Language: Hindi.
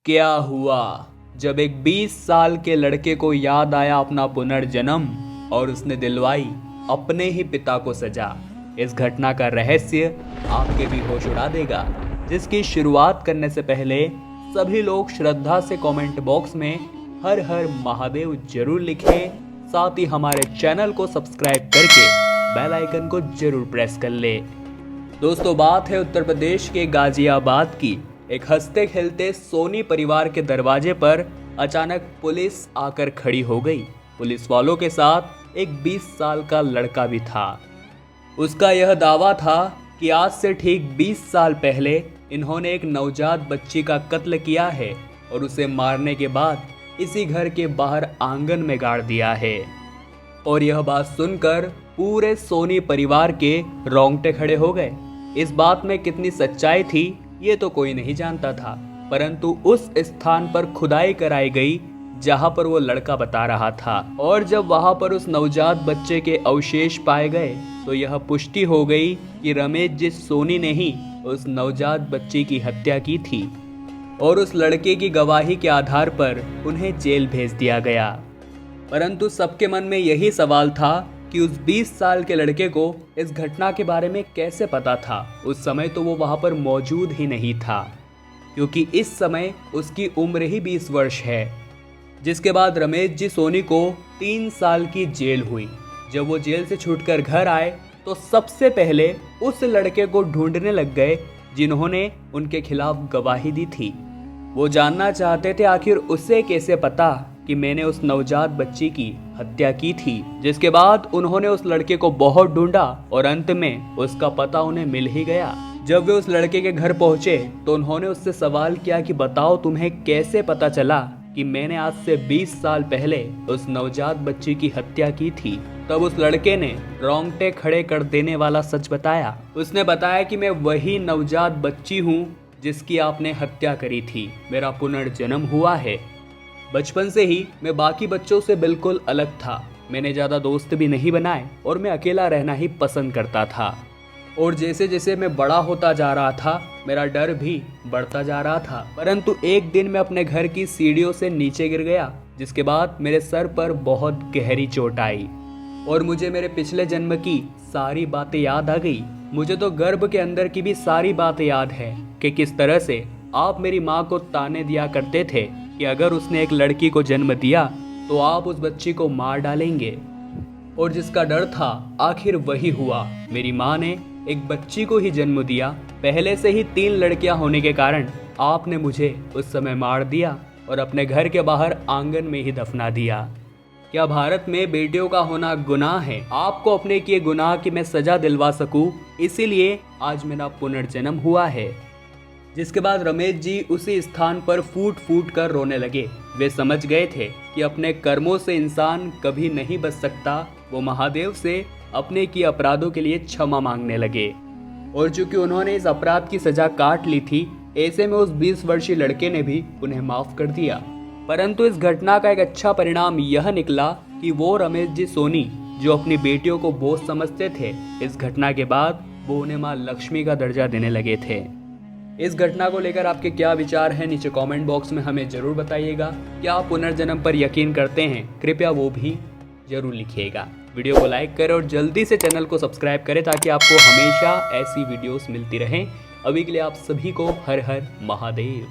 क्या हुआ जब एक 20 साल के लड़के को याद आया अपना पुनर्जन्म और उसने दिलवाई अपने ही पिता को सजा। इस घटना का रहस्य आपके भी होश उड़ा देगा, जिसकी शुरुआत करने से पहले सभी लोग श्रद्धा से कमेंट बॉक्स में हर हर महादेव जरूर लिखें। साथ ही हमारे चैनल को सब्सक्राइब करके बेल आइकन को जरूर प्रेस कर ले। दोस्तों, बात है उत्तर प्रदेश के गाजियाबाद की। एक हंसते खेलते सोनी परिवार के दरवाजे पर अचानक पुलिस आकर खड़ी हो गई। पुलिस वालों के साथ एक 20 साल का लड़का भी था। उसका यह दावा था कि आज से ठीक 20 साल पहले इन्होंने एक नवजात बच्ची का कत्ल किया है और उसे मारने के बाद इसी घर के बाहर आंगन में गाड़ दिया है। और यह बात सुनकर पूरे सोनी परिवार के रोंगटे खड़े हो गए। इस बात में कितनी सच्चाई थी ये तो कोई नहीं जानता था, परंतु उस स्थान पर खुदाई कराई गई जहां पर वो लड़का बता रहा था। और जब वहां पर उस नवजात बच्चे के अवशेष पाए गए तो यह पुष्टि हो गई कि रमेश जी सोनी ने ही उस नवजात बच्ची की हत्या की थी और उस लड़के की गवाही के आधार पर उन्हें जेल भेज दिया गया। परंतु सबके मन में यही सवाल था कि उस 20 साल के लड़के को इस घटना के बारे में कैसे पता था। उस समय तो वो वहां पर मौजूद ही नहीं था, क्योंकि इस समय उसकी उम्र ही 20 वर्ष है। जिसके बाद रमेश जी सोनी को 3 साल की जेल हुई। जब वो जेल से छूटकर घर आए तो सबसे पहले उस लड़के को ढूंढने लग गए जिन्होंने उनके खिलाफ गवाही दी थी। वो जानना चाहते थे आखिर उसे कैसे पता कि मैंने उस नवजात बच्ची की हत्या की थी। जिसके बाद उन्होंने उस लड़के को बहुत ढूंढा और अंत में उसका पता उन्हें मिल ही गया। जब वे उस लड़के के घर पहुंचे तो उन्होंने उससे सवाल किया कि बताओ तुम्हें कैसे पता चला कि मैंने आज से 20 साल पहले उस नवजात बच्ची की हत्या की थी। तब उस लड़के ने रोंगटे खड़े कर देने वाला सच बताया। उसने बताया कि मैं वही नवजात बच्ची हूँ जिसकी आपने हत्या करी थी। मेरा पुनर्जन्म हुआ है। बचपन से ही मैं बाकी बच्चों से बिल्कुल अलग था। मैंने ज़्यादा दोस्त भी नहीं बनाए और मैं अकेला रहना ही पसंद करता था। और जैसे जैसे मैं बड़ा होता जा रहा था मेरा डर भी बढ़ता जा रहा था। परंतु एक दिन मैं अपने घर की सीढ़ियों से नीचे गिर गया, जिसके बाद मेरे सर पर बहुत गहरी चोट आई और मुझे मेरे पिछले जन्म की सारी बातें याद आ गई। मुझे तो गर्भ के अंदर की भी सारी बातें याद है कि किस तरह से आप मेरी माँ को ताने दिया करते थे कि अगर उसने एक लड़की को जन्म दिया तो आप उस बच्ची को मार डालेंगे। और जिसका डर था आखिर वही हुआ। मेरी माँ ने एक बच्ची को ही जन्म दिया। पहले से ही 3 लड़कियां होने के कारण आपने मुझे उस समय मार दिया और अपने घर के बाहर आंगन में ही दफना दिया। क्या भारत में बेटियों का होना गुनाह है? आपको अपने किए गुनाह की मैं सजा दिलवा सकूं, इसीलिए आज मेरा पुनर्जन्म हुआ है। जिसके बाद रमेश जी उसी स्थान पर फूट फूट कर रोने लगे। वे समझ गए थे कि अपने कर्मों से इंसान कभी नहीं बच सकता। वो महादेव से अपने किए अपराधों के लिए क्षमा मांगने लगे। और चूंकि उन्होंने इस अपराध की सजा काट ली थी, ऐसे में उस 20 वर्षीय लड़के ने भी उन्हें माफ कर दिया। परंतु इस घटना का एक अच्छा परिणाम यह निकला कि वो रमेश जी सोनी जो अपनी बेटियों को बोझ समझते थे, इस घटना के बाद वो उन्हें माँ लक्ष्मी का दर्जा देने लगे थे। इस घटना को लेकर आपके क्या विचार हैं नीचे कमेंट बॉक्स में हमें जरूर बताइएगा। क्या आप पुनर्जन्म पर यकीन करते हैं? कृपया वो भी जरूर लिखिएगा। वीडियो को लाइक करें और जल्दी से चैनल को सब्सक्राइब करें ताकि आपको हमेशा ऐसी वीडियोस मिलती रहें। अभी के लिए आप सभी को हर हर महादेव।